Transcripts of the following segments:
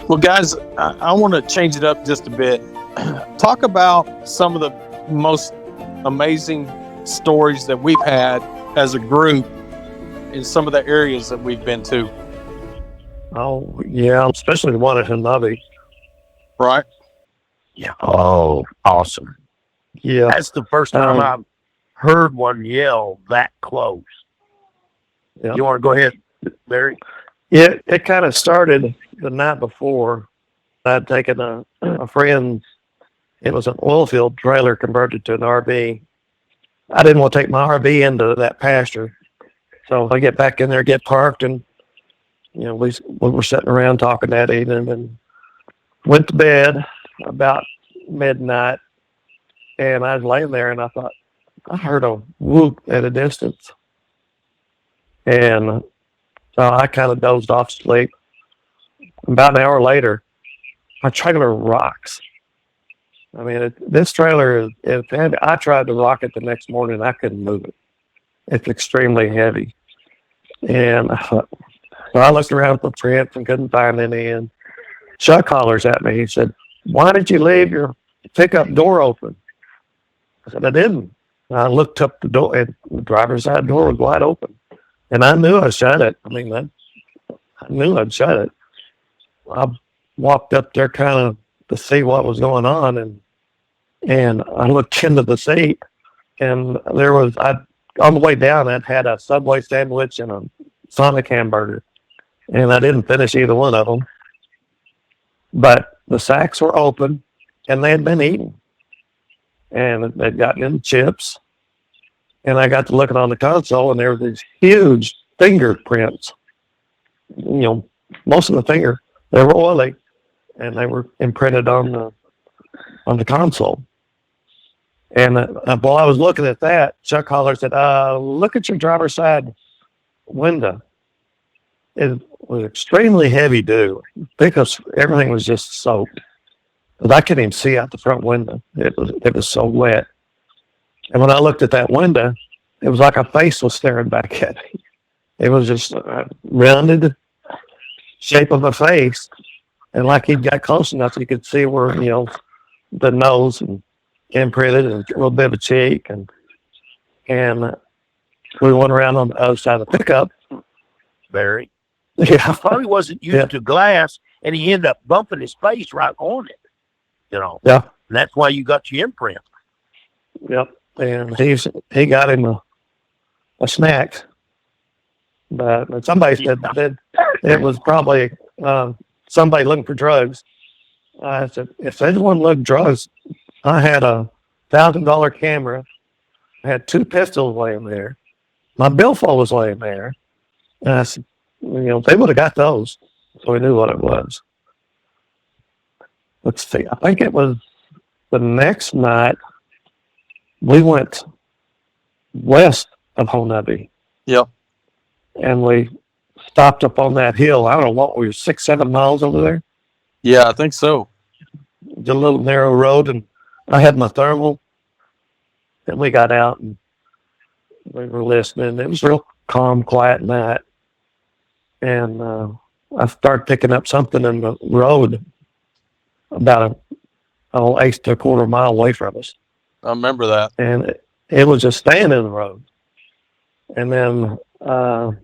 Well, guys, I want to change it up just a bit. Talk about some of the most amazing stories that we've had as a group in some of the areas that we've been to. Oh, yeah, especially the one at Hanabi. Right? Yeah. Oh, awesome. Yeah. That's the first time I've heard one yell that close. Yeah. You want to go ahead, Barry? Yeah, it kind of started the night before. I'd taken a friend, it was an oil field trailer converted to an RV. I didn't want to take my RV into that pasture. So I get back in there, get parked, and, we were sitting around talking that evening and went to bed about midnight. And I was laying there and I thought, I heard a whoop at a distance. And so I kind of dozed off to sleep. About an hour later, my trailer rocks. I mean, this trailer is heavy. I tried to rock it the next morning. I couldn't move it. It's extremely heavy. And so I looked around for prints and couldn't find any. And Chuck hollers at me. He said, "Why did you leave your pickup door open?" I said, "I didn't." I looked up the door, and the driver's side door was wide open. And I knew I shut it. I knew I'd shut it. I walked up there kind of to see what was going on, and I looked into the seat, and on the way down, I'd had a Subway sandwich and a Sonic hamburger, and I didn't finish either one of them. But the sacks were open, and they had been eaten, and they'd gotten in chips. And I got to looking on the console, and there were these huge fingerprints. Most of the finger, they were oily, and they were imprinted on the console. And while I was looking at that, Chuck Holler said, "Look at your driver's side window." It was extremely heavy dew because everything was just soaked. But I couldn't even see out the front window. It was so wet. And when I looked at that window, it was like a face was staring back at me. It was just a rounded shape of a face. And like he got close enough, you could see where, the nose and imprinted and a little bit of a cheek. And we went around on the other side of the pickup. Barry. Yeah. He probably wasn't used to glass, and he ended up bumping his face right on it. Yeah. And that's why you got your imprint. Yep. And he got him a snack. But somebody said that it was probably somebody looking for drugs. I said, if anyone looked drugs, I had a $1,000 camera. I had 2 pistols laying there. My billfold was laying there. And I said, they would have got those. So we knew what it was. Let's see. I think it was the next night we went west of Honabi. Yep. And we stopped up on that hill. I don't know what we were 6-7 miles over there. Yeah, I think so. Just a little narrow road, and I had my thermal, and we got out and we were listening. It was real calm, quiet night, and I started picking up something in the road about an eighth to a quarter mile away from us. I remember that. And it was just staying in the road. And then a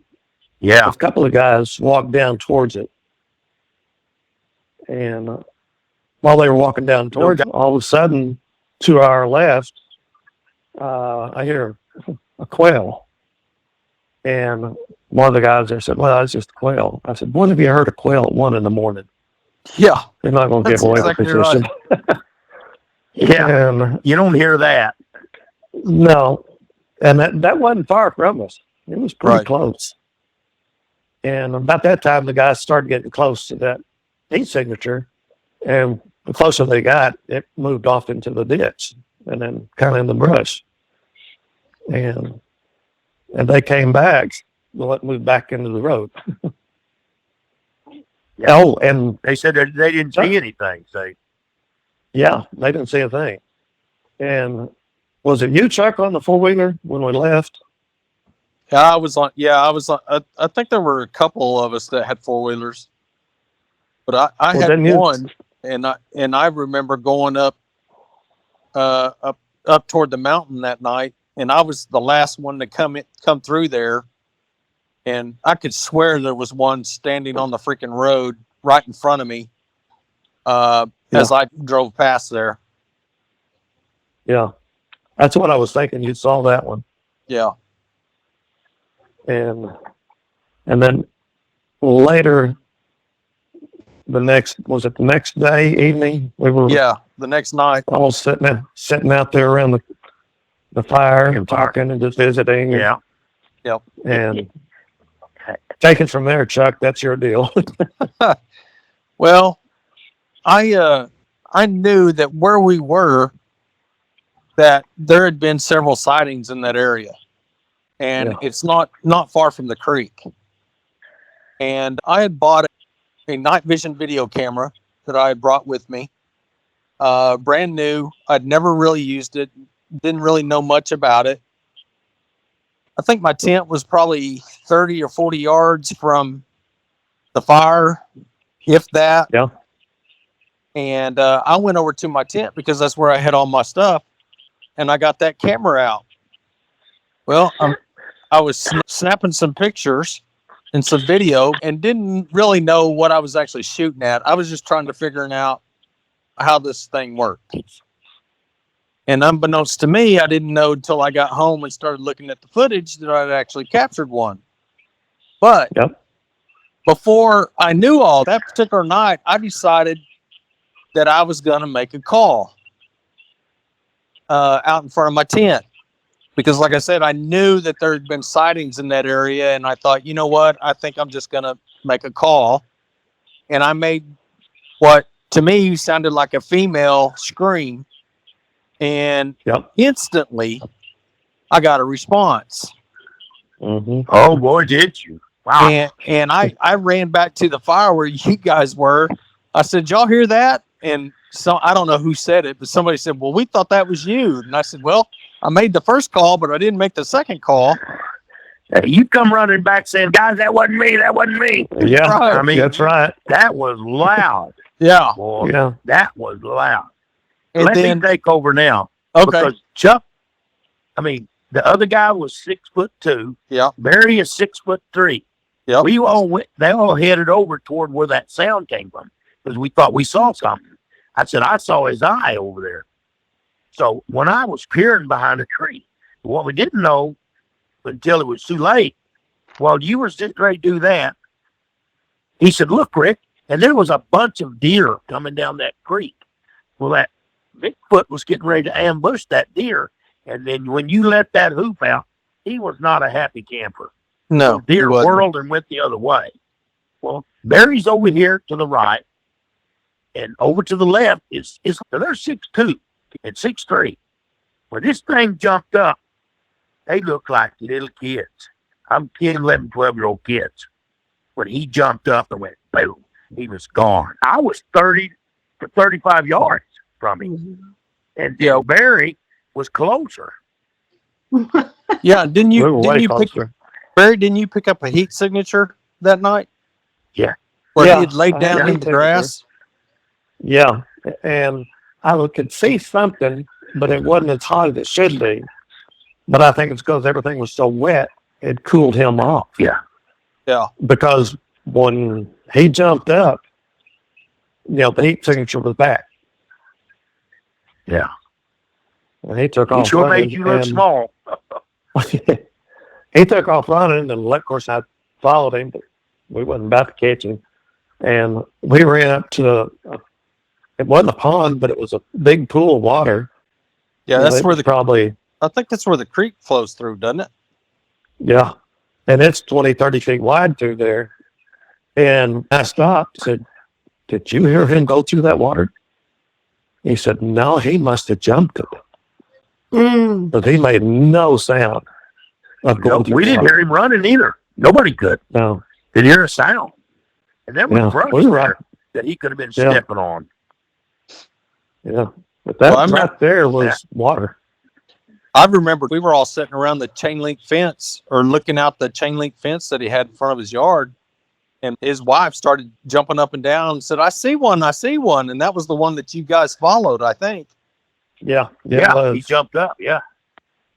couple of guys walked down towards it. And while they were walking down towards it, all of a sudden, to our left, I hear a quail. And one of the guys there said, "Well, it's just a quail." I said, "When have you heard a quail at 1 a.m?" Yeah. They're not going to give away exactly the position. Right. Yeah. And you don't hear that. No. And that wasn't far from us. It was pretty close. And about that time, the guys started getting close to that heat signature. And the closer they got, it moved off into the ditch and then kind of in the brush. And they came back. Well, it moved back into the road. Yeah. Oh, and they said that they didn't see anything. Yeah, they didn't see a thing. And was it you, Chuck, on the 4-wheeler when we left? I was on. I think there were a couple of us that had 4-wheelers, But I Well, had then you, one, and I remember going up toward the mountain that night, and I was the last one to come through there, and I could swear there was one standing on the freaking road right in front of me as I drove past there. yeah, that's what I was thinking. You saw that one, Yeah, and then later the next day evening we were yeah. The next night, all sitting out there around the fire and talking and just visiting. Yeah. And take it from there, Chuck. That's your deal. well, I knew that where we were, that there had been several sightings in that area, and it's not far from the creek. And I had bought a night vision video camera that I had brought with me, brand new. I'd never really used it, didn't really know much about it. I think my tent was probably 30 or 40 yards from the fire, if that. Yeah. And I went over to my tent because that's where I had all my stuff, and I got that camera out. Well, I was snapping some pictures and some video and didn't really know what I was actually shooting at. I was just trying to figure out how this thing worked. And unbeknownst to me, I didn't know until I got home and started looking at the footage that I'd actually captured one. But before I knew all that particular night, I decided that I was going to make a call out in front of my tent. Because like I said, I knew that there had been sightings in that area. And I thought, you know what? I think I'm just going to make a call. And I made what to me sounded like a female scream. And instantly I got a response. Mm-hmm. Oh boy, did you? Wow. And I ran back to the fire where you guys were. I said, y'all hear that? And so I don't know who said it, but somebody said, well, we thought that was you. And I said, well, I made the first call, but I didn't make the second call. Hey, you come running back saying, guys, that wasn't me. That wasn't me. Yeah. Right. I mean, that's right. That was loud. Yeah. Boy, Yeah. that was loud. And Let then, me take over now. okay. Because Chuck, I mean, the other guy was 6'2". Yeah. Barry is 6'3". Yep. They all headed over toward where that sound came from because we thought we saw something. I said, I saw his eye over there. So when I was peering behind a tree, what we didn't know until it was too late, while you were just ready to do that, he said, look, Rick, and there was a bunch of deer coming down that creek. Well, that Bigfoot was getting ready to ambush that deer. And then when you let that hoop out, he was not a happy camper. No. The deer whirled and went the other way. Well, Barry's over here to the right, and over to the left is they're 6'2" and 6'3". When this thing jumped up, they looked like little kids. I'm 10, 11, 12-year-old kids. When he jumped up and went, boom, he was gone. I was 30 to 35 yards from him. And Barry was closer. Yeah, didn't you Barry, didn't you pick up a heat signature that night? Yeah. Where he had laid down in the grass? Yeah. And I could see something, but it wasn't as hot as it should be. But I think it's because everything was so wet, it cooled him off. Yeah. Yeah. Because when he jumped up, the heat signature was back. Yeah. And he took off. He sure made you look small. He took off running, and of course I followed him, but we wasn't about to catch him. And we ran up to it wasn't a pond, but it was a big pool of water. Yeah, that's where I think that's where the creek flows through, doesn't it? Yeah. And it's 20, 30 feet wide through there. And I stopped, said, did you hear him go through that water? He said, no, he must have jumped it. But he made no sound of going through we didn't hear him running either. Nobody could. No. Didn't hear a sound. And there was brush there that he could have been stepping on. Yeah. But that right there was water. I remember we were all sitting around the chain link fence or looking out the chain link fence that he had in front of his yard. and his wife started jumping up and down and said, I see one. And that was the one that you guys followed, I think. Yeah. Yeah, he jumped up. Yeah.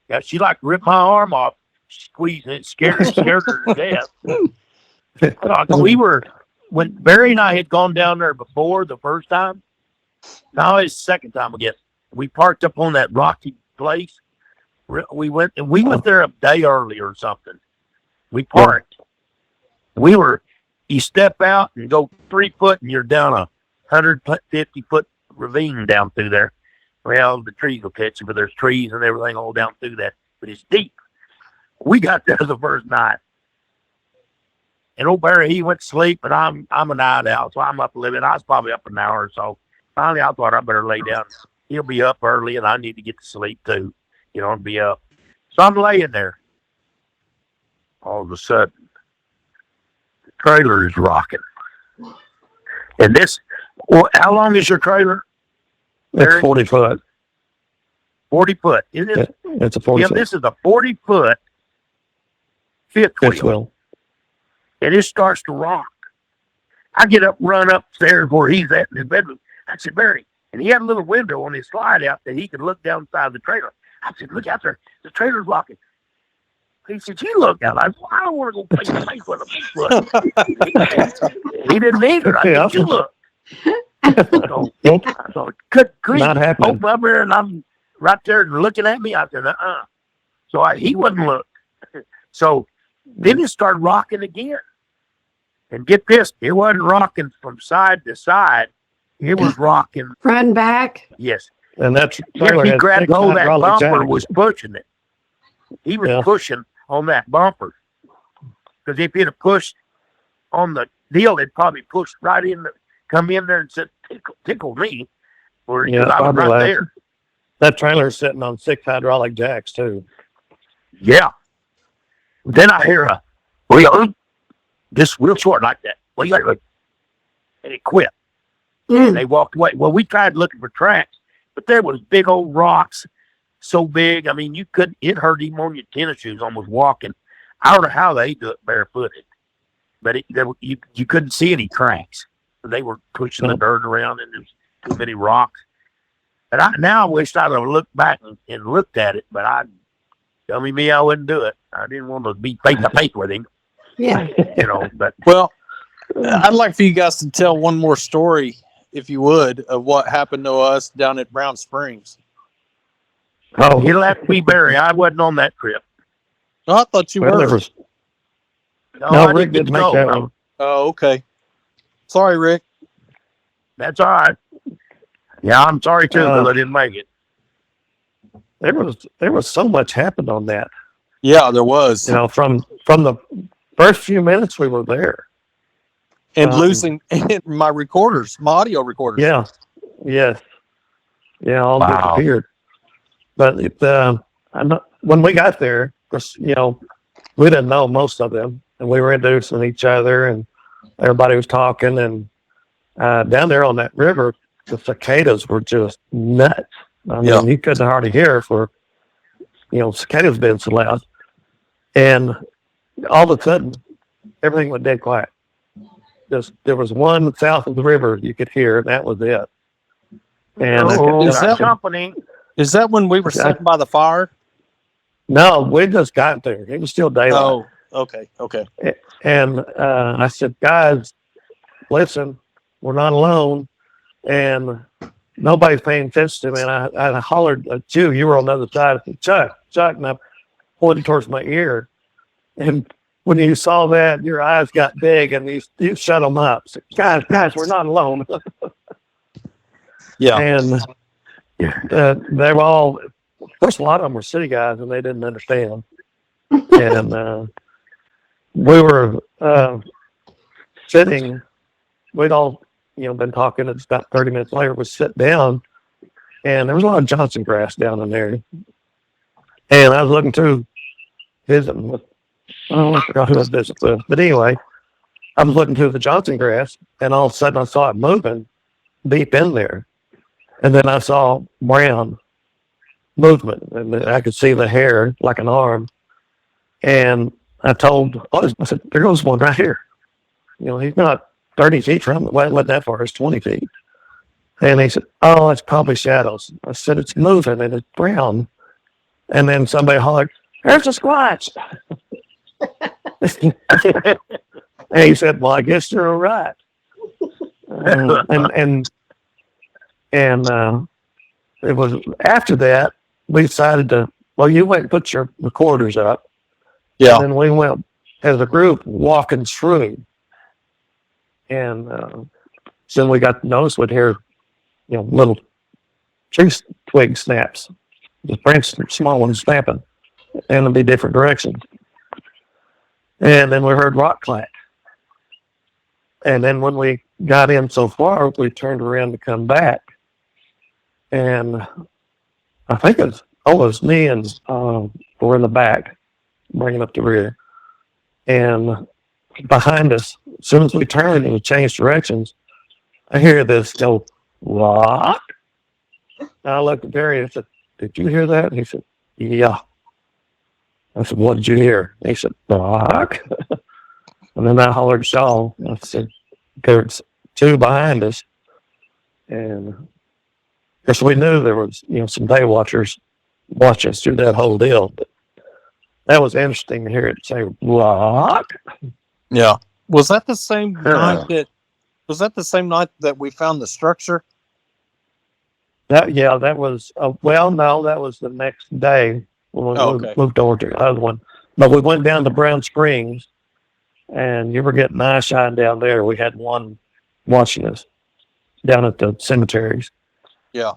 Yeah, she like ripped my arm off, squeezing it, scared her to death. When Barry and I had gone down there before the first time, now it's the second time again. We parked up on that rocky place. We went there a day early or something. We parked. You step out and go 3 foot and you're down a 150-foot ravine down through there. Well, the trees will catch you, but there's trees and everything all down through that. But it's deep. We got there the first night. And old Barry, he went to sleep, and I'm a night owl, so I'm up a little bit. I was probably up an hour or so. Finally, I thought I better lay down. He'll be up early, and I need to get to sleep too, and be up. So I'm laying there. All of a sudden, the trailer is rocking. And how long is your trailer? It's 40 foot. 40 foot. It's a 40 foot. This is a 40-foot fifth wheel. And it starts to rock. I get up, run upstairs where he's at in his bedroom. I said, Barry, and he had a little window on his slide out that he could look down inside the trailer. I said, look out there. The trailer's rocking. He said, you look out. I said, well, I don't want to go play the face with a Bigfoot. He didn't either. I said, you look. So good grief. Not happening. Open up there, and I'm right there looking at me. I said, So he wouldn't look. So then it started rocking again. And get this, it wasn't rocking from side to side. It was rocking front and back. Yes. And that He trailer grabbed hold of that bumper, jack. was pushing it. He was pushing on that bumper. Because if he'd have pushed on the deal, it'd probably pushed right in, come in there and said, tickle me. Or I was right there. That trailer's sitting on 6 hydraulic jacks, too. Yeah. Then I hear just real short like that. And it quit. And they walked away. Well, we tried looking for tracks, but there was big old rocks, so big. I mean, it hurt even on your tennis shoes almost walking. I don't know how they do it barefooted, but you couldn't see any tracks. They were pushing the dirt around, and there's too many rocks. But I wished I'd have looked back and looked at it, but I wouldn't do it. I didn't want to be face to face with him. Yeah. But Well, I'd like for you guys to tell one more story, if you would, of what happened to us down at Brown Springs. It'll have to be Barry. I wasn't on that trip. Oh, I thought you were. No, Rick didn't make that one. Oh, okay. Sorry, Rick. That's all right. Yeah, I'm sorry too that I didn't make it. There was so much happened on that. Yeah, there was. From the first few minutes we were there. And losing my audio recorders. Yeah. Yes. Yeah, all disappeared. But when we got there, of course, we didn't know most of them, and we were introducing each other, and everybody was talking. And down there on that river, the cicadas were just nuts. I mean, you couldn't hardly hear for, cicadas being so loud. And all of a sudden, everything went dead quiet. There was one south of the river you could hear, and that was it. And is that when we were sitting by the fire? No, we just got there. It was still daylight. Oh, okay. And I said, guys, listen, we're not alone, and nobody's paying attention to me. And I hollered at you. You were on the other side. I said, Chuck, and I pointed towards my ear. And when you saw that, your eyes got big, and you shut them up. So, guys, we're not alone. Yeah. And they were all, of course, a lot of them were city guys, and they didn't understand. And we were sitting, we'd all, been talking. It's about 30 minutes later, we sit down, and there was a lot of Johnson grass down in there. And I was looking through, visiting with, I forgot who I was visiting with. But anyway, I was looking through the Johnson grass, and all of a sudden I saw it moving deep in there. And then I saw brown movement, and I could see the hair like an arm. And I said, there goes one right here. he's not 30 feet from it. Well, it wasn't that far. It's 20 feet. And he said, oh, it's probably shadows. I said, it's moving and it's brown. And then somebody hollered, there's a squatch. And he said, well, I guess you're right. And it was after that, we decided to, well, you went and put your recorders up. Yeah. And then we went as a group walking through. And then we got to notice we'd hear, little tree twig snaps, the branch, small ones snapping, and it'd be different directions. And then we heard rock clack. And then when we got in so far, we turned around to come back. And I think it was me and we're in the back, bringing up the rear. And behind us, as soon as we turned and we changed directions, I hear this go, rock. And I looked at Barry and I said, did you hear that? And he said, yeah. I said, what did you hear? And he said, rock. And then I hollered Shaw. I said, there's two behind us. And because we knew there was, some day watchers watch us through that whole deal. But that was interesting to hear it say rock. Yeah. Was that the same night that we found the structure? That was no, that was the next day when we moved over to the other one. But we went down to Brown Springs, and you were getting eyeshine down there. We had one watching us down at the cemeteries. Yeah.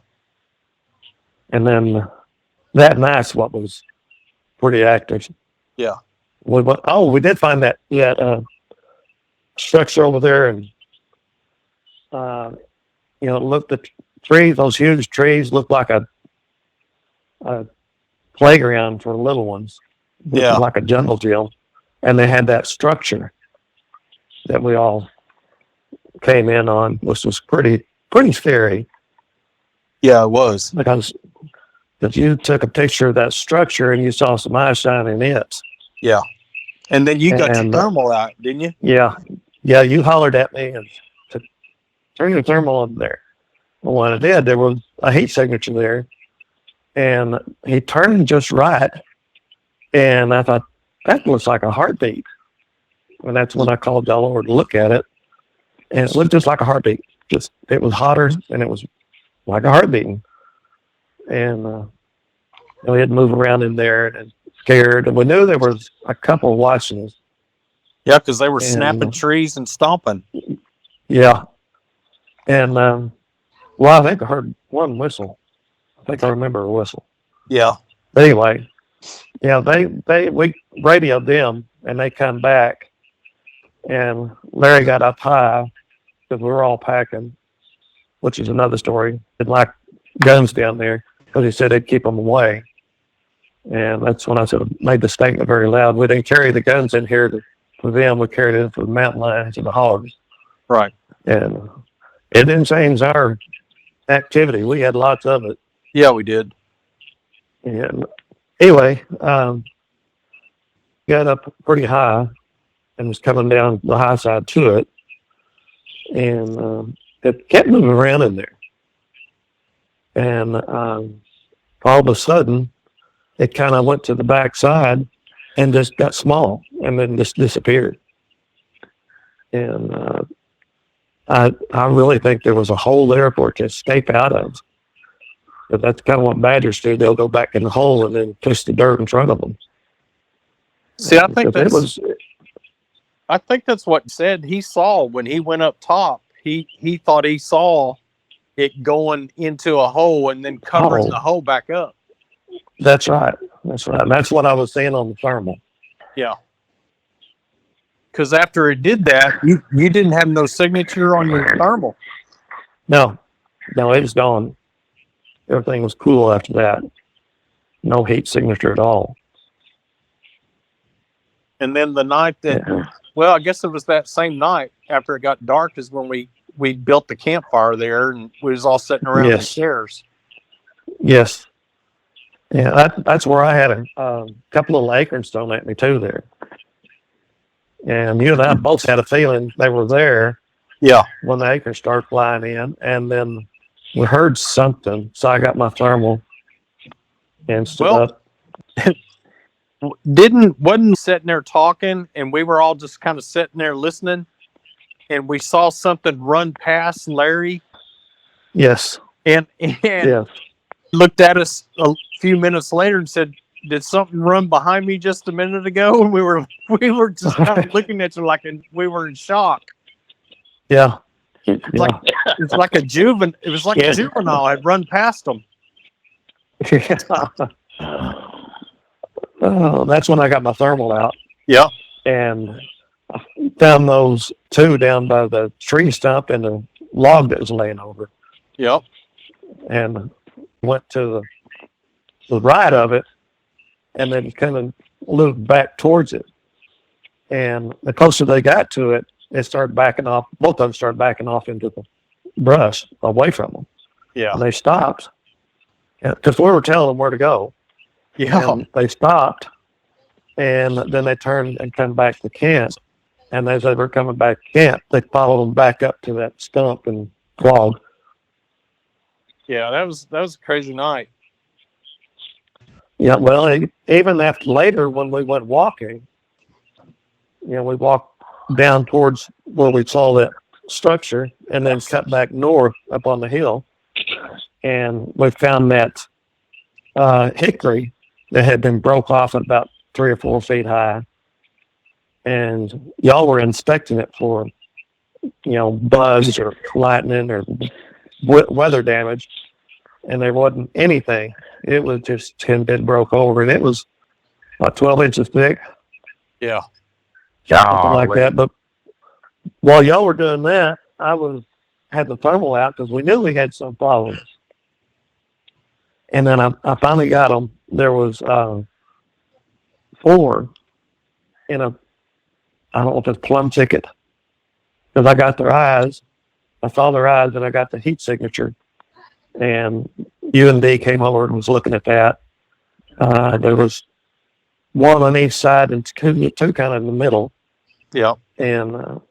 And then that night's what was pretty active. Yeah. We did find that structure over there, and looked at trees. Those huge trees looked like a playground for little ones. Yeah, like a jungle gym, and they had that structure that we all came in on, which was pretty scary. Yeah, it was, because you took a picture of that structure and you saw some eyes shining in it. Yeah, and then you got your thermal out, didn't you? Yeah. You hollered at me and said, "Turn your thermal up there." Well, when I did, there was a heat signature there, and he turned just right. And I thought, that looks like a heartbeat. And that's when I called y'all over to look at it. And it looked just like a heartbeat. It was hotter, and it was like a heartbeat. And we had to move around in there and scared. And we knew there was a couple watching us. Yeah, because they were snapping trees and stomping. Yeah. And, I think I heard one whistle. I think I remember a whistle. Yeah. But anyway, we radioed them, and they come back, and Larry got up high because we were all packing, which is another story. Didn't like guns down there because he said it'd keep them away. And that's when I made the statement very loud. We didn't carry the guns in here for them. We carried it for the mountain lions and the hogs. Right. And it didn't change our activity. We had lots of it. Yeah, we did. And anyway, got up pretty high and was coming down the high side to it. And it kept moving around in there. And all of a sudden, it kind of went to the back side and just got small and then just disappeared. And I really think there was a hole there for it to escape out of. But that's kind of what badgers do. They'll go back in the hole and then push the dirt in front of them. See, I think that's what he said he saw when he went up top. He thought he saw it going into a hole and then covering the hole back up. That's right. That's what I was saying on the thermal. Yeah. Because after it did that, you didn't have no signature on your thermal. No, it was gone. Everything was cool after that. No heat signature at all. And then the night that, well, I guess it was that same night after it got dark is when we built the campfire there and we was all sitting around the chairs. Yes. Yeah, that's where I had a couple of acorns thrown at me too there. And you and I both had a feeling they were there Yeah. when the acres started flying in. And then we heard something. So I got my thermal and stood Well, up. Wasn't sitting there talking, and we were all just kind of sitting there listening, and we saw something run past Larry, Yes. and Yes. looked at us a few minutes later and said, "Did something run behind me just a minute ago?" And we were just kind of looking at you like we were in shock. Yeah. It's like a juvenile. It was like a juvenile had run past them. Oh, that's when I got my thermal out. Yeah. And I found those two down by the tree stump and the log that was laying over. Yep. And went to the right of it and then kind of moved back towards it. And the closer they got to it, it started backing off. Both of them started backing off into the brush away from them. Yeah. And they stopped because we were telling them where to go. Yeah. And they stopped, and then they turned and come back to camp. And as they were coming back to camp, they followed them back up to that stump and log. Yeah, that was a crazy night. Yeah, well, even after later when we went walking, we walked down towards where we saw that structure and then cut back north up on the hill, and we found that hickory that had been broke off at about 3 or 4 feet high. And y'all were inspecting it for, bugs or lightning or weather damage. And there wasn't anything. It was just had been broke over. And it was about 12 inches thick. Yeah. Something like that. But while y'all were doing that, I had the thermal out because we knew we had some problems. And then I finally got them. There was 4 in a, I don't know if it's plum ticket, because I got their eyes. I saw their eyes and I got the heat signature. And UND came over and was looking at that. There was 1 on each side and two kind of in the middle. Yeah. And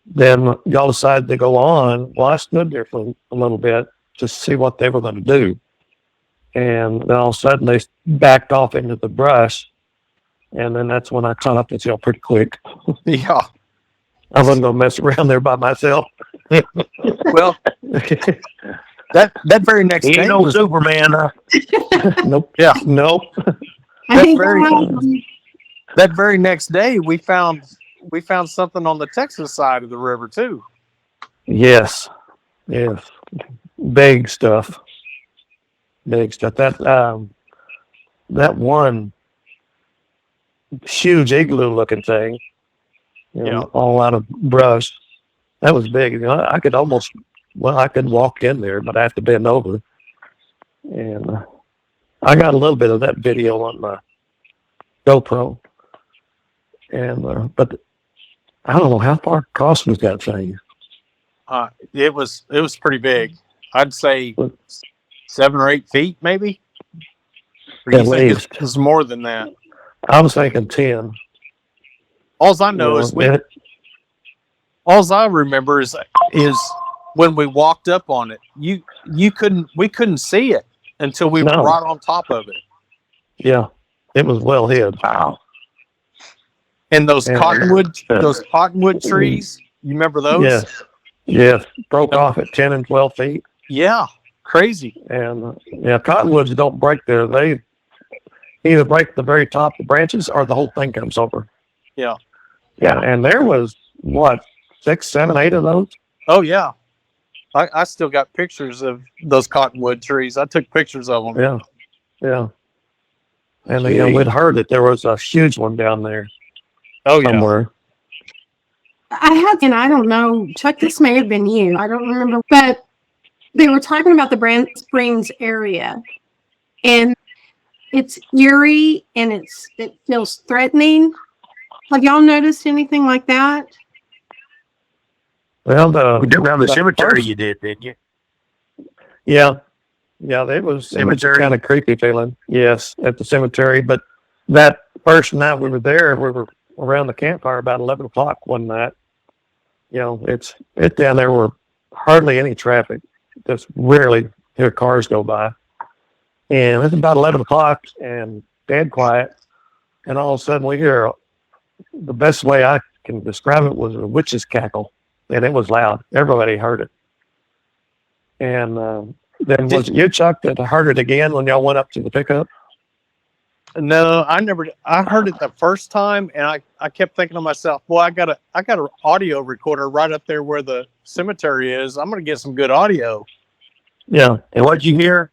then y'all decided to go on. Well, I stood there for a little bit to see what they were going to do. And then all of a sudden they backed off into the brush. And then that's when I caught up with y'all pretty quick. Yeah. I wasn't going to mess around there by myself. Well, that very next day. Ain't no Superman. Nope. Yeah. Nope. That very next day, we found something on the Texas side of the river too. Yes. Yes. Big stuff. That one huge igloo looking thing, all out of brush. That was big. I could walk in there, but I have to bend over. And I got a little bit of that video on my GoPro. And but I don't know how far across was that thing. It was pretty big. I'd say 7 or 8 feet, maybe. Or you think it's more than that? I was thinking 10. All I know is all I remember is when we walked up on it. We couldn't see it until we were right on top of it. Yeah, it was well hid. Wow. And those cottonwood trees, you remember those? Yes, broke off at 10 and 12 feet. Yeah, crazy. And cottonwoods don't break there. They either break the very top of the branches or the whole thing comes over. Yeah. Yeah, and there was 6, 7, 8 of those. Oh yeah, I still got pictures of those cottonwood trees. I took pictures of them. Yeah. And we'd heard that there was a huge one down there. Oh somewhere. And I don't know, Chuck, this may have been you. I don't remember, but they were talking about the Brand Springs area, and it's eerie and it feels threatening. Have y'all noticed anything like that? Well, around the cemetery you did, didn't you? Yeah, it was Cemetery. Kind of creepy feeling. Yes, at the cemetery. But that first night we were there, we were around the campfire about 11 o'clock one night. You know, it's down there where hardly any traffic. Just rarely hear cars go by. And it's about 11 o'clock and dead quiet. And all of a sudden we hear, the best way I can describe it was a witch's cackle. And it was loud. Everybody heard it. And then was it you, Chuck, that heard it again when y'all went up to the pickup? No, I never. I heard it the first time, and I kept thinking to myself, "Well, I got an audio recorder right up there where the cemetery is. I'm going to get some good audio." Yeah. And what'd you hear?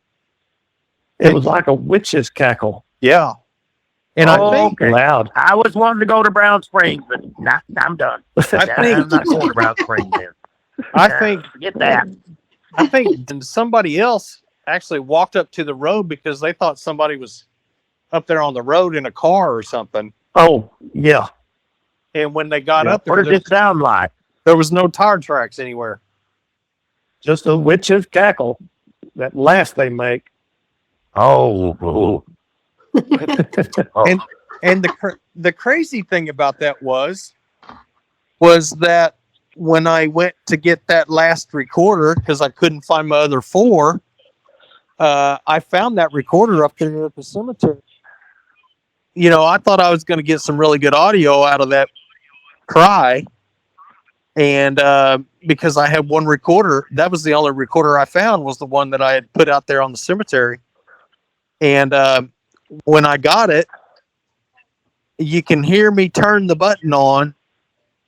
It was like a witch's cackle. Yeah, and I think Okay. Loud. I was wanting to go to Brown Springs, but I'm done. I'm not going to Brown Springs then. I think Forget that. I think somebody else actually walked up to the road because they thought somebody was up there on the road in a car or something. Oh, yeah. And when they got Yeah. up there, What does it sound like? there was no tire tracks anywhere. Just a witch's cackle. That laugh they make. Oh. Oh. And the crazy thing about that was that when I went to get that last recorder, because I couldn't find my other four, I found that recorder up there at the cemetery. You know, I thought I was going to get some really good audio out of that cry. And because I had one recorder, that was the only recorder I found, was the one that I had put out there on the cemetery. And when I got it, you can hear me turn the button on,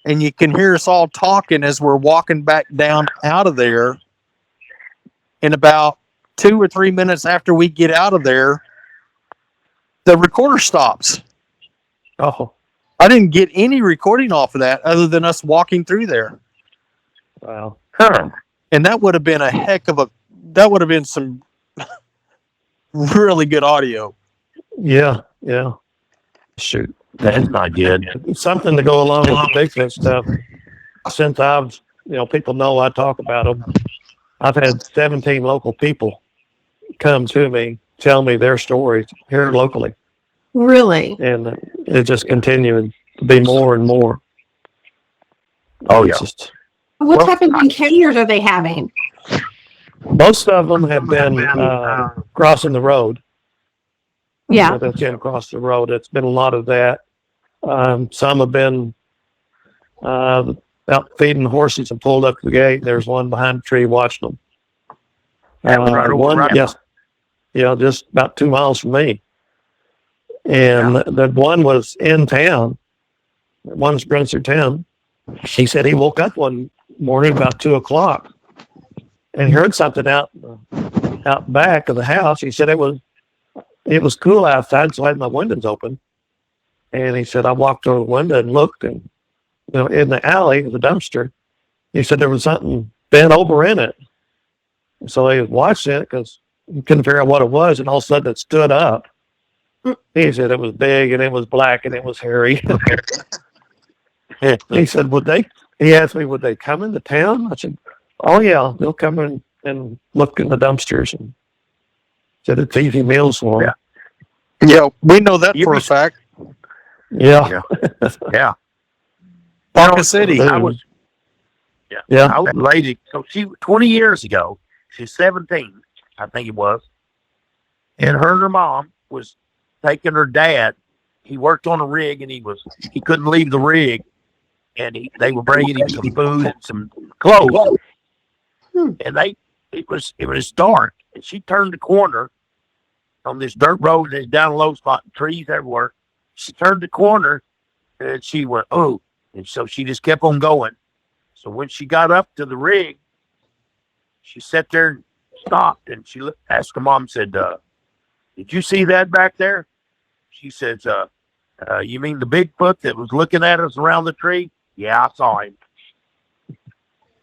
and you can hear us all talking as we're walking back down out of there. And about 2 or 3 minutes after we get out of there, the recorder stops. Oh, I didn't get any recording off of that other than us walking through there. wow. Huh. And that would have been that would have been some really good audio. Yeah, yeah. Shoot. That's not good. Something to go along with the Bigfoot stuff. Since people know I talk about them, I've had 17 local people come to me, tell me their stories here locally. Really? And it's just continuing to be more and more. Oh, yeah. It's just, What type of encounters are they having? most of them have been crossing the road. Yeah. They've been across the road. It's been a lot of that. Some have been out feeding horses and pulled up to the gate. There's one behind the tree watching them. That was right over One, right. yes, just about 2 miles from me. And that one was in town. One's Spencer town. He said he woke up one morning about 2 o'clock and he heard something out back of the house. He said it was cool outside, so I had my windows open. And he said I walked over the window and looked, and in the alley, the dumpster, he said there was something bent over in it. So he was watching it because he couldn't figure out what it was, and all of a sudden it stood up. He said it was big and it was black and it was hairy. He said, he asked me, would they come into town? I said, oh yeah, they'll come in and look in the dumpsters, and said it's easy meals for them. Yeah, we know that for a fact. Yeah. Yeah. Parker City. I was a lady. So 20 years ago, she's 17, I think it was. And her mom was taking her dad. He worked on a rig and he couldn't leave the rig. And they were bringing him some food and some clothes. And it was dark. And she turned the corner on this dirt road, and it's down a low spot, trees everywhere. She turned the corner and she went, oh. And so she just kept on going. So when she got up to the rig, she sat there and stopped, and she asked her mom, said, did you see that back there? She says, you mean the Bigfoot that was looking at us around the tree? Yeah, I saw him.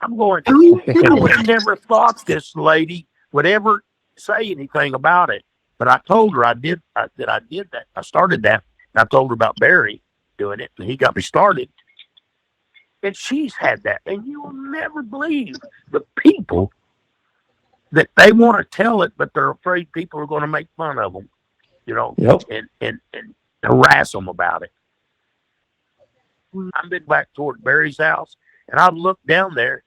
I'm going, I would have never thought this lady would ever say anything about it. But I told her I did that. I started that. And I told her about Barry doing it, and he got me started. And she's had that. And you will never believe the people that they want to tell it, but they're afraid people are going to make fun of them, Yep. and harass them about it. I'm been back toward Barry's house, and I looked down there,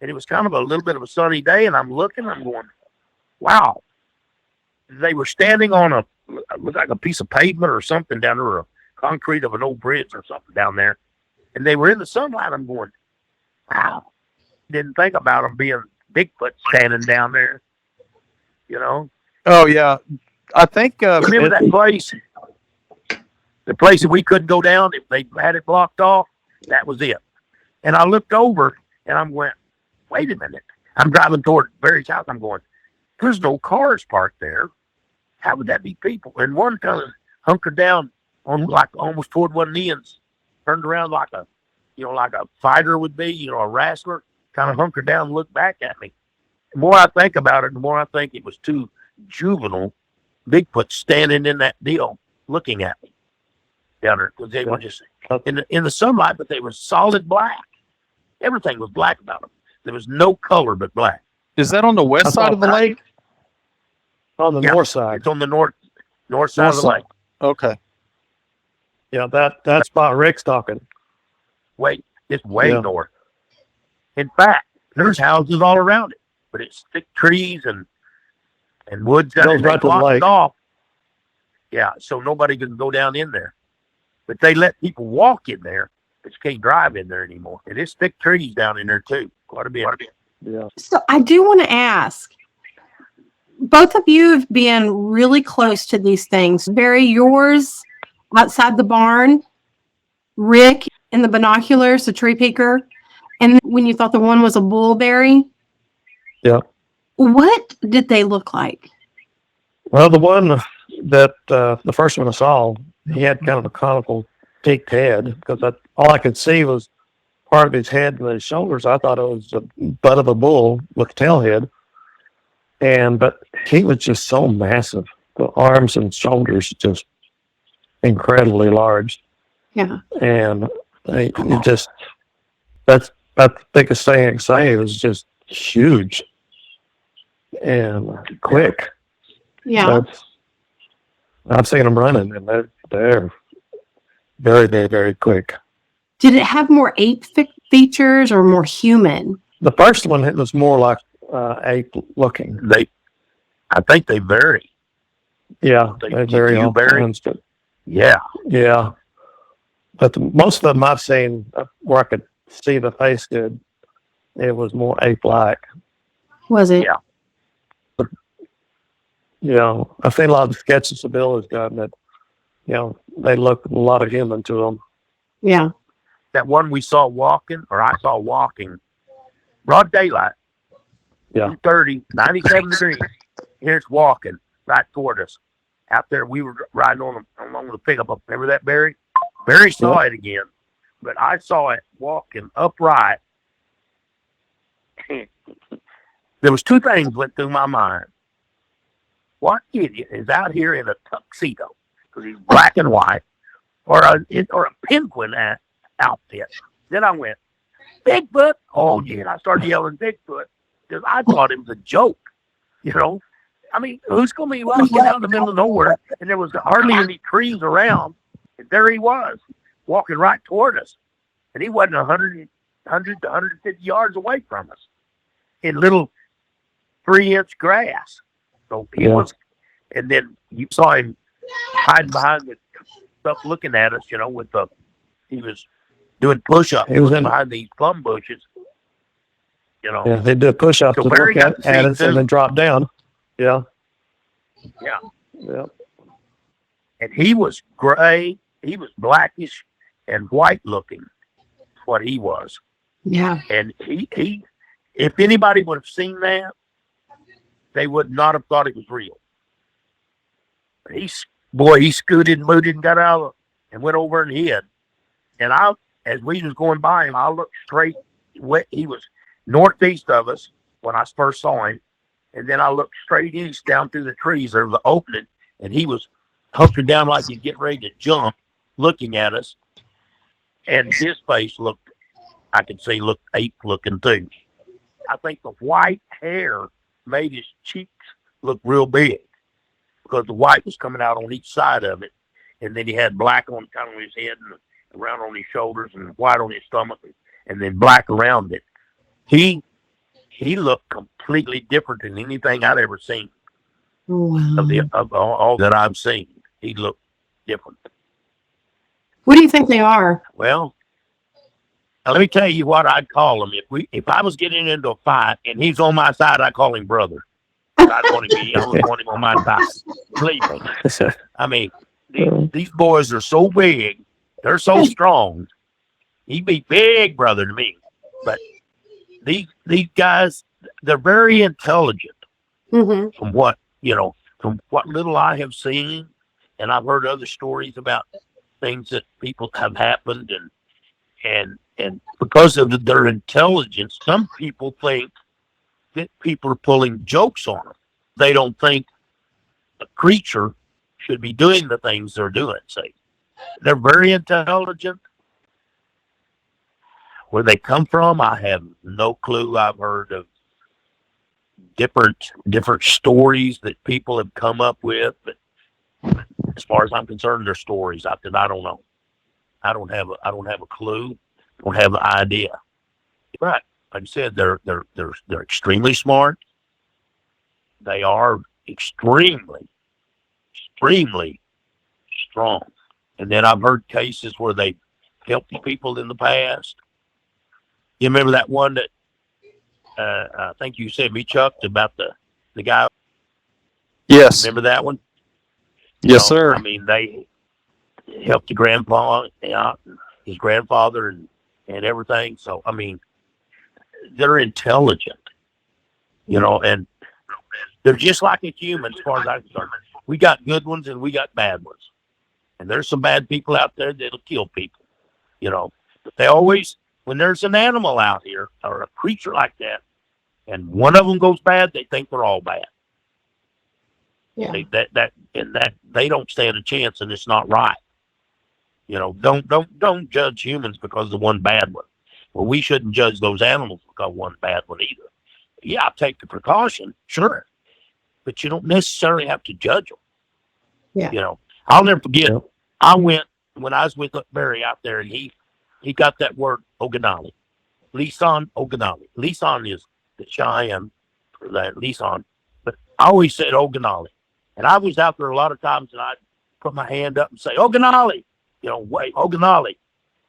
and it was kind of a little bit of a sunny day, and I'm looking, I'm going, wow. They were standing on looked like a piece of pavement or something down there, or concrete of an old bridge or something down there, and they were in the sunlight. I'm going, wow. Didn't think about them being Bigfoot standing down there, you know. Oh yeah, I think Remember that place? The place that we couldn't go down, if they had it blocked off, that was it. And I looked over and I went, wait a minute. I'm driving toward Barry's house. I'm going, there's no cars parked there. How would that be people? And one kind of hunkered down on like almost toward one of the ends, turned around like a fighter would be, a wrestler, kind of hunkered down and looked back at me. The more I think about it, the more I think it was two juvenile Bigfoot standing in that deal looking at me down there, because they were just in the sunlight, but they were solid black. Everything was black about them. There was no color but black. Is that on the west side of the lake? On the north side. It's on the north side of the lake. Okay. Yeah, that spot Rick's talking. Wait, it's way north. In fact, there's houses all around it, but it's thick trees and woods that Goes right to the blocked lake. off. Yeah, so nobody can go down in there. But they let people walk in there, but you can't drive in there anymore. And there's thick trees down in there too, quite a bit. Yeah. So I do want to ask, both of you have been really close to these things. Barry, yours outside the barn, Rick in the binoculars, the tree peeker, and when you thought the one was a bullberry. Yeah. What did they look like? Well, the one that the first one I saw, he had kind of a conical peaked head, because all I could see was part of his head and his shoulders. I thought it was the butt of a bull with a tail head. But he was just so massive. The arms and shoulders just incredibly large. Yeah. And that's about the biggest thing I can say. It was just huge and quick. Yeah. I've seen them running, and they're very, very, very quick. Did it have more ape features or more human? The first one, it was more like ape looking. I think they vary. Yeah, they vary all kinds, but yeah. But most of them I've seen where I could see the face good, it was more ape-like. Was it? Yeah. I've seen a lot of sketches of Bill has done that, they look a lot of human to them. Yeah. That one we saw walking, or I saw walking, broad daylight, 2:30, 97 degrees. Here's walking right toward us. Out there, we were riding along the pickup. Remember that, Barry? Barry saw it again, but I saw it walking upright. There was two things went through my mind. What idiot is out here in a tuxedo, because he's black and white, or a penguin outfit? Then I went, Bigfoot! Oh, yeah, and I started yelling Bigfoot, because I thought it was a joke, I mean, who's going to be walking out in the middle of nowhere, and there was hardly any trees around, and there he was, walking right toward us, and he wasn't 100 to 150 yards away from us, in little 3-inch grass. So he was, and then you saw him hiding behind the stuff looking at us, he was doing push-ups behind these plum bushes, Yeah, they did push-ups to look at us and then drop down. Yeah. And he was gray, he was blackish and white looking, what he was. Yeah. And he if anybody would have seen that, they would not have thought it was real. But he scooted and mooted and got out and went over and hid. And as we was going by him, I looked straight. He was northeast of us when I first saw him. And then I looked straight east down through the trees. There was an opening, and he was hunkered down like he'd get ready to jump, looking at us. And his face looked ape looking too. I think the white hair made his cheeks look real big, because the white was coming out on each side of it, and then he had black on kind of his head around on his shoulders and white on his stomach, and then black around it. He looked completely different than anything I'd ever seen. Wow. Of all that I've seen, he looked different. What do you think they are? Well, let me tell you what I'd call him. If I was getting into a fight and he's on my side, I'd call him brother. I would want him on my side. Believe me. I mean, these boys are so big, they're so strong. He'd be big brother to me. But these guys, they're very intelligent. Mm-hmm. From what little I have seen, and I've heard other stories about things that people have happened, and because of their intelligence, some people think that people are pulling jokes on them. They don't think a creature should be doing the things they're doing. See, they're very intelligent. Where they come from, I have no clue. I've heard of different stories that people have come up with, but as far as I'm concerned, they're stories. I don't know. I don't have a clue. Don't have an idea. But like I said, they're extremely smart. They are extremely strong. And then I've heard cases where they helped people in the past. You remember that one that I think you sent me, Chuck, about the guy? Yes. Remember that one? Yes, sir. I mean, they helped the grandpa out, his grandfather, and everything. So, I mean, they're intelligent, and they're just like a human as far as I'm concerned. We got good ones and we got bad ones. And there's some bad people out there that'll kill people, But they always, when there's an animal out here or a creature like that, and one of them goes bad, they think they're all bad. Yeah. They don't stand a chance, and it's not right. Don't judge humans because of one bad one. Well, we shouldn't judge those animals because one bad one either. Yeah, I'll take the precaution, sure, but you don't necessarily have to judge them. Yeah. I'll never forget. Yeah. I went when I was with Barry out there, and he got that word Oganali, Lisan Oganali. Lisan is the Cheyenne for that Lisan, but I always said Oganali, and I was out there a lot of times, and I'd put my hand up and say Oganali, wait, Oganali.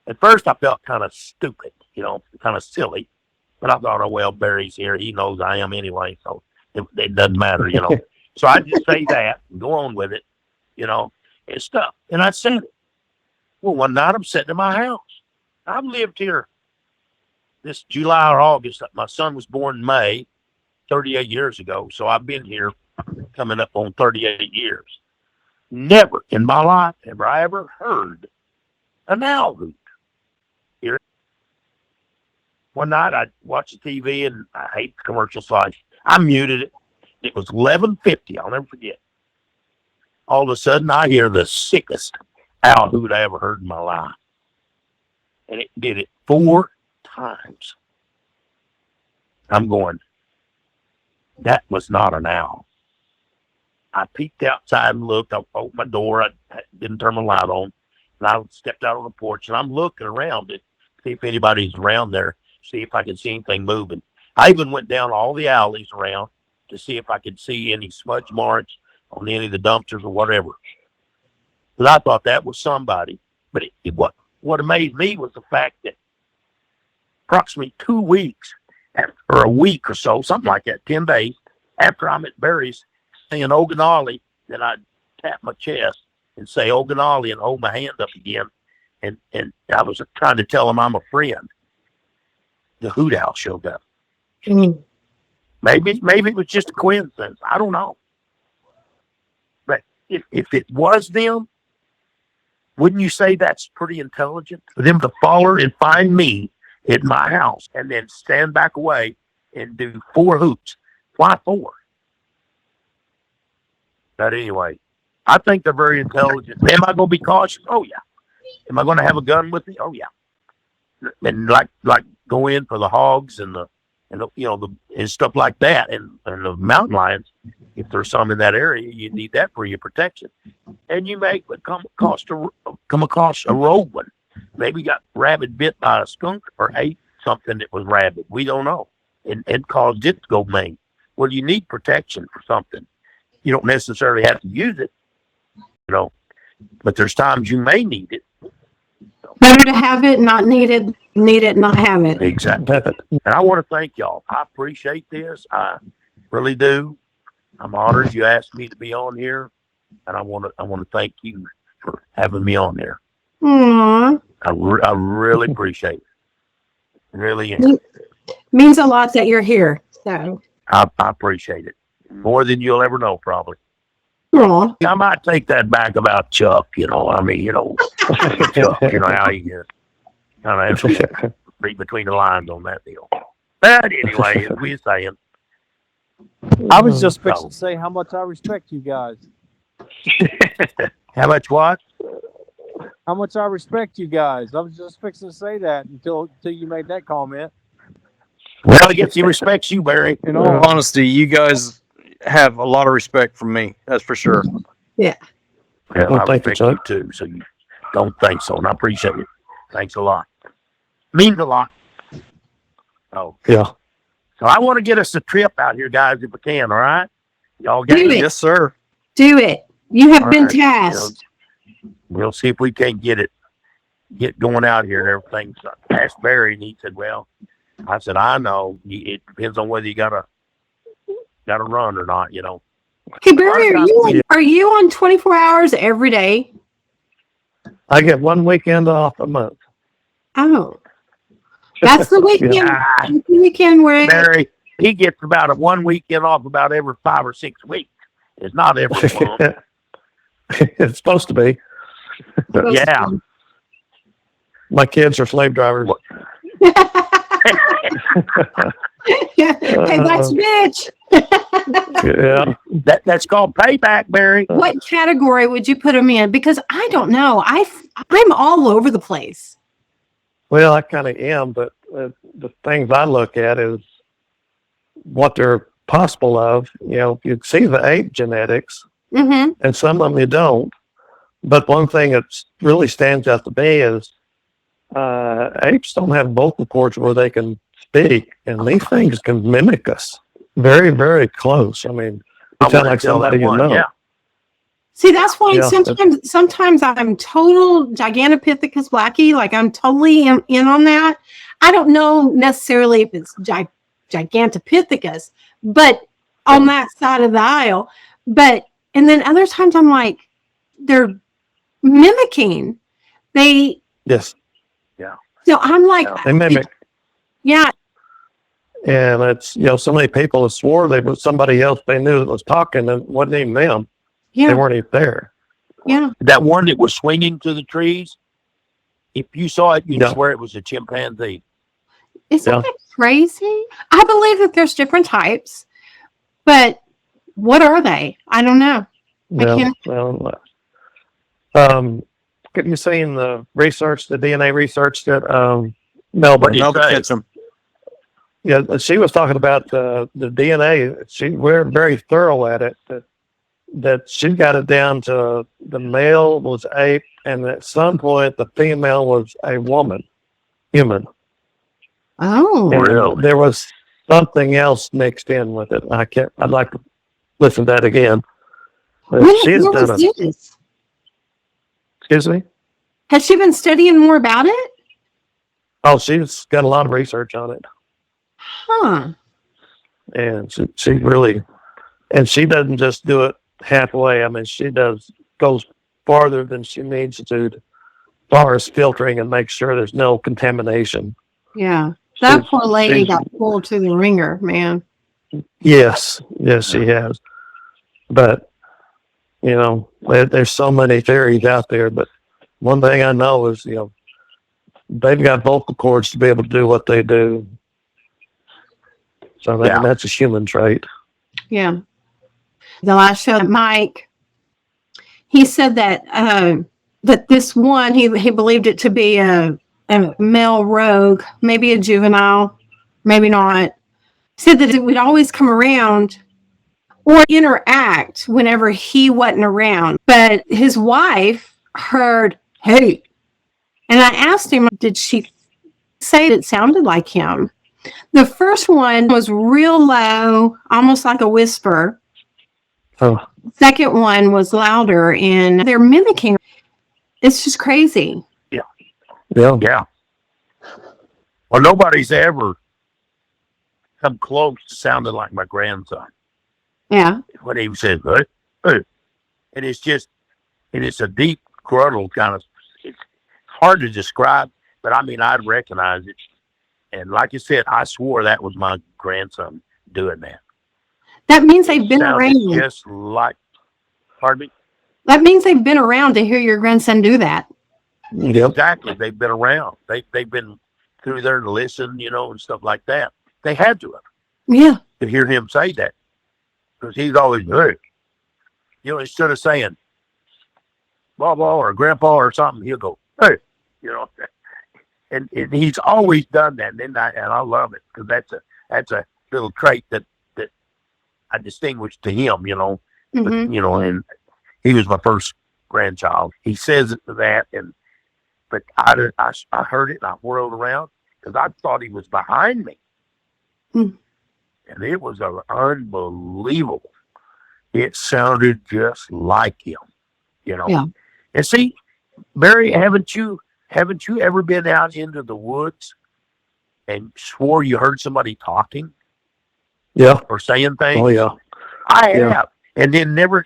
At first, I felt kind of stupid, kind of silly, but I thought, oh well, Barry's here, he knows I am anyway, so it doesn't matter, So I just say that and go on with it, and stuff. And I said it. Well, one night I'm sitting in my house. I've lived here this July or August. My son was born in May, 38 years ago. So I've been here coming up on 38 years. Never in my life have I ever heard an owl hoot here. One night I watched the TV, and I hate the commercial, so I muted it. It was 11:50. I'll never forget. All of a sudden, I hear the sickest owl hoot I ever heard in my life. And it did it 4 times. I'm going, that was not an owl. I peeked outside and looked. I opened my door. I didn't turn my light on. And I stepped out on the porch, and I'm looking around it, see if anybody's around there, see if I could see anything moving. I even went down all the alleys around to see if I could see any smudge marks on any of the dumpsters or whatever. But I thought that was somebody. But what amazed me was the fact that approximately 2 weeks, or a week or so, something like that, 10 days, after I'm at Barry's saying Oganali, then I'd tap my chest and say Oganali and hold my hand up again. And I was trying to tell him I'm a friend. The hoot owl showed up. Mm. Maybe it was just a coincidence. I don't know. But if it was them, wouldn't you say that's pretty intelligent? For them to follow and find me at my house and then stand back away and do 4 hoots. Why 4? But anyway, I think they're very intelligent. Am I going to be cautious? Oh, yeah. Am I going to have a gun with me? Oh, yeah. And like go in for the hogs and and stuff like that, and the mountain lions. If there's some in that area, you need that for your protection. And you may come across a rogue one maybe got rabid bit by a skunk or ate something that was rabid. We don't know. And caused it to go maim. Well, you need protection for something. You don't necessarily have to use it, but there's times you may need it. Better to have it, not need it, not have it. Exactly. And I want to thank y'all. I appreciate this. I really do. I'm honored you asked me to be on here, and I want to thank you for having me on there. Aww. I really appreciate it. Really means a lot that you're here. So I appreciate it more than you'll ever know, probably. Aww. I might take that back about Chuck. Chuck. How he is. Kind of have to read between the lines on that deal. But anyway, as we were saying, I was just fixing to say how much I respect you guys. how much what? How much I respect you guys. I was just fixing to say that until you made that comment. Well, I guess he respects you, Barry. In all honesty, you guys have a lot of respect from me. That's for sure. Yeah. Well, I respect you too, so you don't think so, and I appreciate it. Thanks a lot. Means a lot. Oh. Yeah. So I want to get us a trip out here, guys, if we can, all right? Y'all Do get it. Yes, sir. Do it. You have All been right. tasked. We'll see if we can get going out here and everything. So I asked Barry, and he said, well, I said, I know. It depends on whether you got to run or not, Hey, Barry, are you on 24 hours every day? I get 1 weekend off a month. Oh. That's the weekend. Ah, Weekend where Barry, he gets about 1 weekend off about every 5 or 6 weeks. It's not every month. It's supposed to be. Yeah. My kids are slave drivers. Hey, that's bitch. Yeah. That's called payback, Barry. What category would you put them in? Because I don't know. I'm all over the place. Well, I kind of am, but the things I look at is what they're possible of. You see the ape genetics, Mm-hmm. and some of them you don't. But one thing that really stands out to me is apes don't have vocal cords where they can speak, and these things can mimic us very, very close. I mean, you sound like somebody you know. Yeah. See, that's why Yeah. sometimes I'm total Gigantopithecus blackie. Like I'm totally in on that. I don't know necessarily if it's Gigantopithecus, but on that side of the aisle. And then other times I'm like, they're mimicking. Yes. So I'm like, They mimic. yeah. And it's, so many people have swore they was somebody else they knew that was talking and wasn't even them. They Yeah. weren't even there. Yeah. That one that was swinging to the trees, if you saw it, you'd Yeah. swear it was a chimpanzee. Isn't Yeah. that crazy? I believe that there's different types, but what are they? I don't know. Yeah. Have you seen the research, the DNA research that Melbourne? What did you say? Yeah, she was talking about the DNA. We're very thorough at it. That she got it down to the male was ape, and at some point the female was a human. Oh, And Really? there was something else mixed in with it. I'd like to listen to that again. But when she's was done it. this? Excuse me? Has she been studying more about it? Oh, she's got a lot of research on it. Huh. And she really, and she doesn't just do it halfway. I mean, she goes farther than she needs to as far as filtering and make sure there's no contamination. Yeah. That poor lady she's- got pulled to the ringer, man. Yes, she has. But, there's so many theories out there. But one thing I know is, they've got vocal cords to be able to do what they do. So that's a human trait. Yeah. The last show, Mike, he said that that this one, he believed it to be a male rogue, maybe a juvenile, maybe not. Said that it would always come around or interact whenever he wasn't around. But his wife heard, hey, And I asked him, did she say it sounded like him? The first one was real low, almost like a whisper. Oh, Second one was louder, and they're mimicking. It's just crazy. yeah. Yeah. Well, nobody's ever come close to sounding like my grandson. Yeah. When he says, hey, hey. And it's a deep gruntle kind of, it's hard to describe, but I mean, I'd recognize it. And like you said, I swore that was my grandson doing that. That means they've been Sounded around. just like, pardon me? That means they've been around to hear your grandson do that. Yep. Exactly. They've been around. They've been through there to listen, and stuff like that. They had to have Yeah. to hear him say that. Because he's always good. Instead of saying Baba or Grandpa or something, he'll go, hey, and he's always done that. And I love it because that's a little trait that I distinguished to him, Mm-hmm. but, and he was my first grandchild. He says it to that. But I heard it and I whirled around because I thought he was behind me. Mm. And it was unbelievable. It sounded just like him, Yeah. And see, Barry, haven't you ever been out into the woods and swore you heard somebody talking Yeah. or saying things? Oh, yeah. I have, Yeah. and then never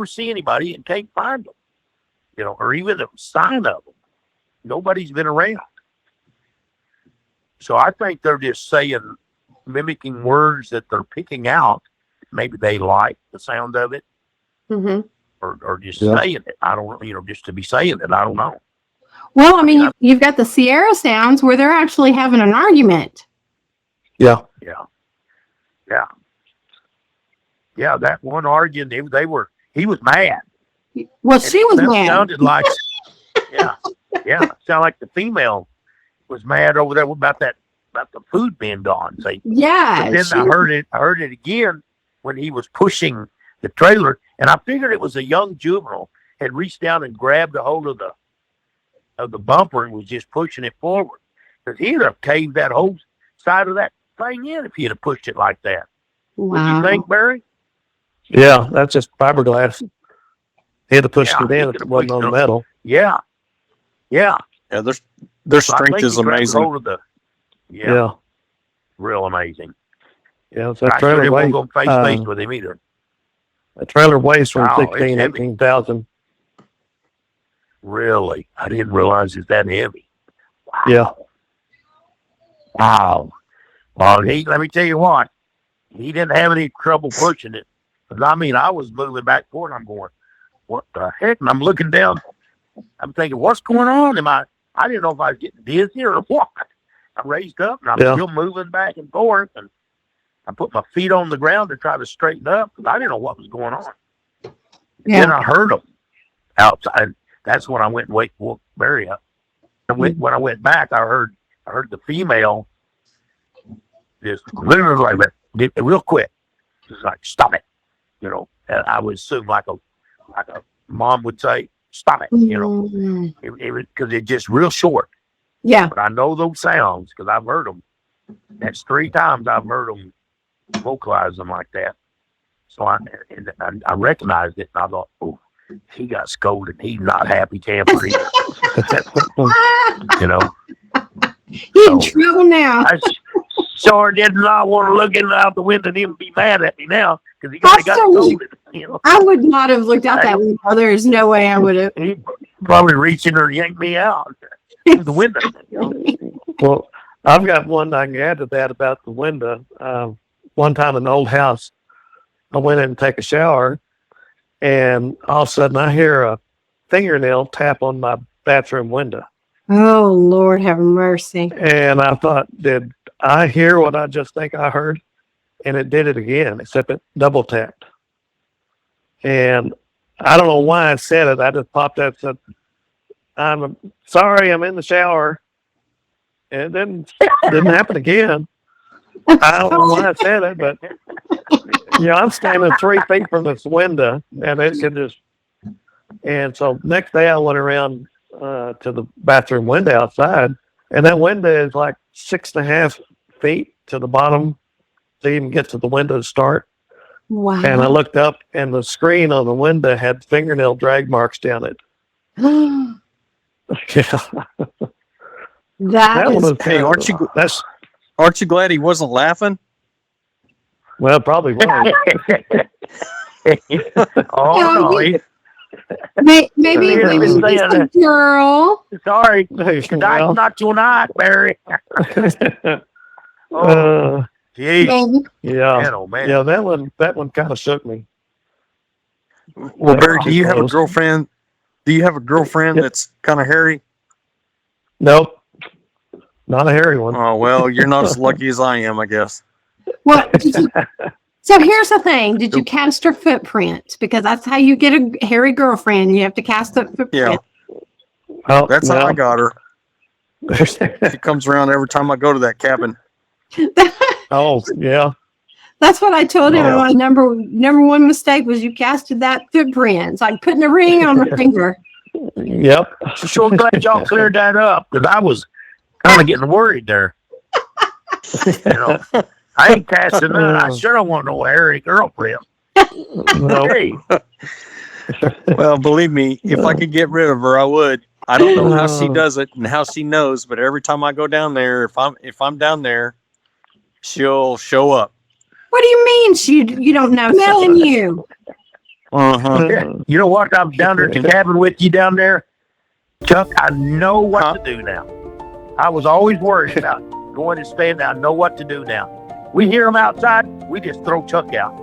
see anybody and can't find them, or even a sign of them. Nobody's been around. So I think they're just mimicking words that they're picking out. Maybe they like the sound of it, Mm-hmm. or just Yeah. saying it. I don't, just to be saying it. I don't know. Well, I mean, you've got the Sierra sounds where they're actually having an argument. Yeah. Yeah. That one arguing, he was mad. Well, she was That mad. sounded like, yeah. Sounded like the female was mad over there about the food being gone. See? Yeah. But then I heard it again when he was pushing the trailer, and I figured it was a young juvenile had reached down and grabbed a hold of the bumper and was just pushing it forward. Because he'd have caved that whole side of that thing in if he'd have pushed it like that. What do Wow. you think, Barry? Yeah. That's just fiberglass. He had to push it he in if could it have wasn't pushed on it. metal. Yeah. Yeah, their So I strength think is he grabbed amazing. hold of Yeah. real amazing. Yeah. So I that sure trailer didn't want weighs, to go face with him either. that trailer weighs from Oh, it's 16, heavy. 18,000. Really? I didn't realize it's that heavy. Wow. Yeah. Wow. Well, let me tell you what, he didn't have any trouble pushing it. 'Cause I was moving back forward. I'm going, what the heck? And I'm looking down. I'm thinking, what's going on? I didn't know if I was getting dizzy or what. I raised up and I'm Yeah. still moving back and forth. And I put my feet on the ground to try to straighten up because I didn't know what was going on. Yeah. Then I heard them outside. That's when I went and woke Barry up. When I went back, I heard the female just literally like that, did it real quick. Just like, stop it. And I would assume like a mom would say, stop it. Mm. Because it's just real short. Yeah. But I know those sounds because I've heard them. That's 3 times I've heard them vocalize them like that. So I recognized it and I thought, oh, he got scolded. He's not happy camper either. He's in trouble now. I sure did not want to look out the window and even be mad at me now because he got scolded. I would not have looked out that window. There's no way I would have. He probably reached in there and yanked me out the window. Well, I've got one I can add to that about the window. One time in an old house, I went in to take a shower, and all of a sudden I hear a fingernail tap on my bathroom window. Oh, Lord, have mercy. And I thought, did I hear what I just think I heard? And it did it again, except it double tapped. And I don't know why I said it. I just popped out and said, I'm sorry, I'm in the shower. And it didn't happen again. I don't know why I said it, but I'm standing 3 feet from this window and it could just, and so next day I went around to the bathroom window outside, and that window is like 6.5 feet to the bottom to even get to the window to start. Wow. And I looked up, and the screen on the window had fingernail drag marks down it. Yeah, that one is was Hey, aren't you glad he wasn't laughing? well, probably was. Oh no, maybe Yeah, maybe it's she's saying a girl. sorry, Well, tonight's not tonight, Barry. Oh, geez, Maybe. yeah, man, oh man. yeah, that one kind of shook me. Well, Barry, do you have a Close. girlfriend? Do you have a girlfriend Yep. that's kind of hairy? Nope, not a hairy one. Oh, well, you're not as lucky as I am, I guess. What? So here's the thing: did you cast her footprint? Because that's how you get a hairy girlfriend. You have to cast the footprint. Yeah, Oh, that's how I got her. got. She comes around every time I go to that cabin. Oh, yeah. That's what I told him. Oh. My number one mistake was you casted that footprint. It's like putting a ring on her finger. Yep. I'm so glad y'all cleared that up because I was kind of getting worried there. You know, I ain't casting none. I sure don't want no hairy girlfriend. No. Hey, Well, believe me, if I could get rid of her, I would. I don't know how she does it and how she knows, but every time I go down there, if I'm down there, she'll show up. What do you mean you don't know? Smelling you. Uh-huh. you know what? I'm down there at the cabin with you down there, Chuck. I know what to do now. I was always worried about going and staying there. I know what to do now. We hear them outside, we just throw Chuck out.